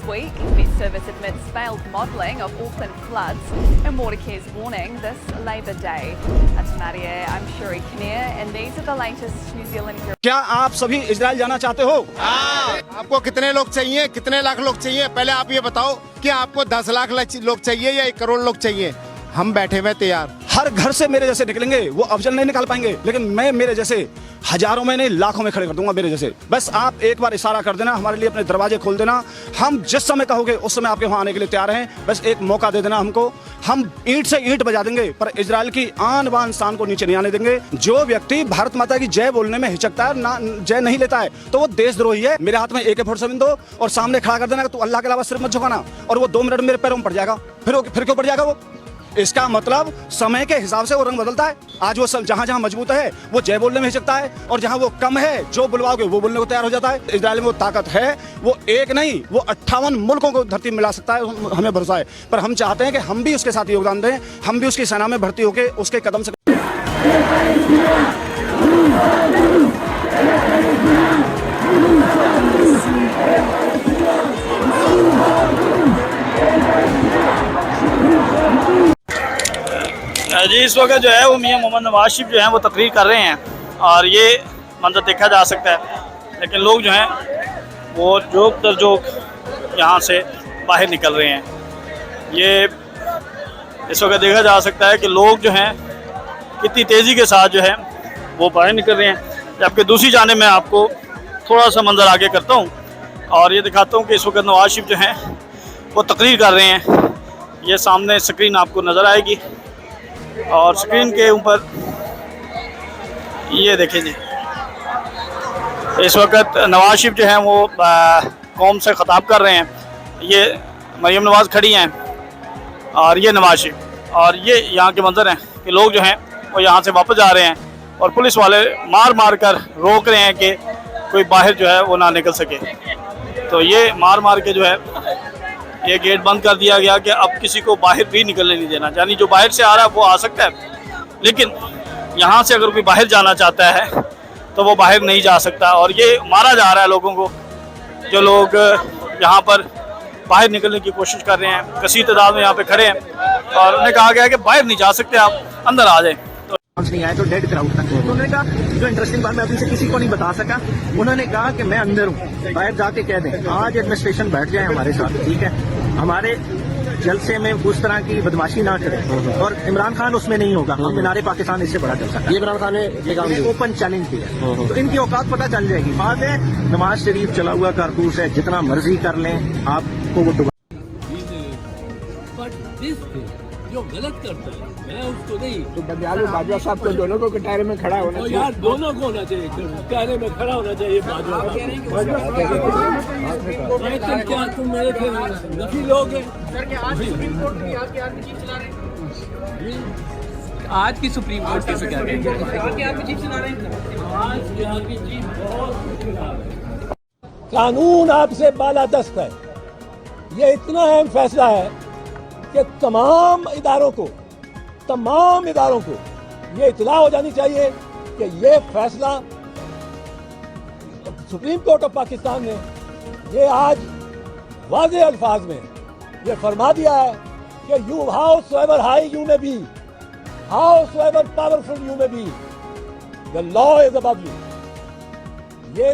week. Met Service admits failed modelling of Auckland floods and Watercare's warning this Labour Day. Atamaria, I'm Shuri Kinnear and these are the latest New Zealand. क्या आप सभी Israel जाना चाहते हो? आपको कितने लोग चाहिए, कितने लाख लोग चाहिए? पहले आप ये बताओ कि आपको 10 लाख लोग चाहिए या 1 करोड़ लोग चाहिए? हम बैठे हुए तैयार। हर घर से मेरे जैसे निकलेंगे, वो अफजल नहीं निकाल पाएंगे, लेकिन मैं मेरे जैसे हजारों में नहीं लाखों में खड़े कर दूंगा मेरे जैसे। बस आप एक बार इशारा कर देना, हमारे लिए अपने दरवाजे खोल देना, हम जिस समय कहोगे उस समय आपके वहां आने के लिए तैयार हैं। बस एक मौका दे देना हमको, हम ईंट से ईंट बजा देंगे पर इजराइल की आन बान शान को नीचे नहीं आने देंगे। जो व्यक्ति भारत माता की जय बोलने में हिचकता है, ना जय नहीं लेता है, तो वो देशद्रोही है। मेरे हाथ में AK-47 दो और सामने खड़ा कर देना, तो अल्लाह के अलावा सिर्फ मत झुकाना, और वो 2 मिनट मेरे पैरों में पड़ जाएगा। फिर क्यों पड़ जाएगा वो? इसका मतलब समय के हिसाब से वो रंग बदलता है। आज वो सब जहां मजबूत है वो जय बोलने में हिचकता है, और जहां वो कम है जो बुलवाओगे वो बोलने को तैयार हो जाता है। इजराइल में वो ताकत है, वो एक नहीं वो 58 मुल्कों को धरती मिला सकता है, हमें भरोसा है। पर हम चाहते हैं कि हम भी उसके साथ योगदान दें, हम भी उसकी सेना में भर्ती होकर उसके कदम से। जी इस वक्त जो है वो मियां मोहम्मद नवाज शरीफ जो है वो तकरीर कर रहे हैं, और ये मंजर देखा जा सकता है। लेकिन लोग जो हैं वो जोक दर जोक यहाँ से बाहर निकल रहे हैं। ये इस वक्त देखा जा सकता है कि लोग जो हैं कितनी तेज़ी के साथ जो है वो बाहर निकल रहे हैं। जबकि दूसरी जाने मैं आपको थोड़ा सा मंजर आगे करता हूँ और ये दिखाता हूँ कि इस वक्त नवाज शरीफ जो हैं वो तकरीर कर रहे हैं। ये सामने स्क्रीन आपको नज़र आएगी, और स्क्रीन के ऊपर ये देखें जी, इस वक्त नवाज शरीफ जो हैं वो कौम से ख़िताब कर रहे हैं। ये मरियम नवाज़ खड़ी हैं और ये नवाज शरीफ, और ये यहाँ के मंजर हैं कि लोग जो हैं वो यहाँ से वापस जा रहे हैं, और पुलिस वाले मार कर रोक रहे हैं कि कोई बाहर जो है वो ना निकल सके। तो ये मार के जो है ये गेट बंद कर दिया गया कि अब किसी को बाहर भी निकलने नहीं देना। यानी जो बाहर से आ रहा है वो आ सकता है, लेकिन यहाँ से अगर कोई बाहर जाना चाहता है तो वो बाहर नहीं जा सकता। और ये मारा जा रहा है लोगों को, जो लोग यहाँ पर बाहर निकलने की कोशिश कर रहे हैं। कसी तादाद में यहाँ पे खड़े हैं और उन्हें कहा गया है कि बाहर नहीं जा सकते, आप अंदर आ जाएं। नहीं आया तो डेड क्राउड था। तो उन्होंने कहा, जो इंटरेस्टिंग बात मैं अभी से किसी को नहीं बता सका, उन्होंने कहा कि मैं अंदर हूँ, बाहर जाके कह दें। आज एडमिनिस्ट्रेशन बैठ जाए हमारे साथ, ठीक है, हमारे जलसे में उस तरह की बदमाशी ना करें, और इमरान खान उसमें नहीं होगा। हम मीनारे पाकिस्तान इससे बड़ा जलसा है। इमरान खान ने ओपन चैलेंज दिया, तो इनकी औकात पता चल जाएगी। बात है नवाज शरीफ चला हुआ कारतूस है, जितना मर्जी कर लें आपको वो जो गलत करता है मैं उसको नहीं। तो बंदियाल बाजवा साहब तो दोनों को कटारे में खड़ा होना चाहिए। यार दोनों को होना चाहिए, कटारे में खड़ा होना चाहिए बाजवा। क्या तुम मेरे नफी लोग हैं? आज की सुप्रीम कोर्ट कैसे कह रहे हैं? कानून आपसे बालादस्त है। ये इतना अहम फैसला है कि तमाम इदारों को ये इत्तला हो जानी चाहिए कि ये फैसला सुप्रीम कोर्ट ऑफ पाकिस्तान ने ये आज वाज़ेह अल्फाज में ये फरमा दिया है कि you howsoever high you may be, howsoever powerful you may be, the law is above you. ये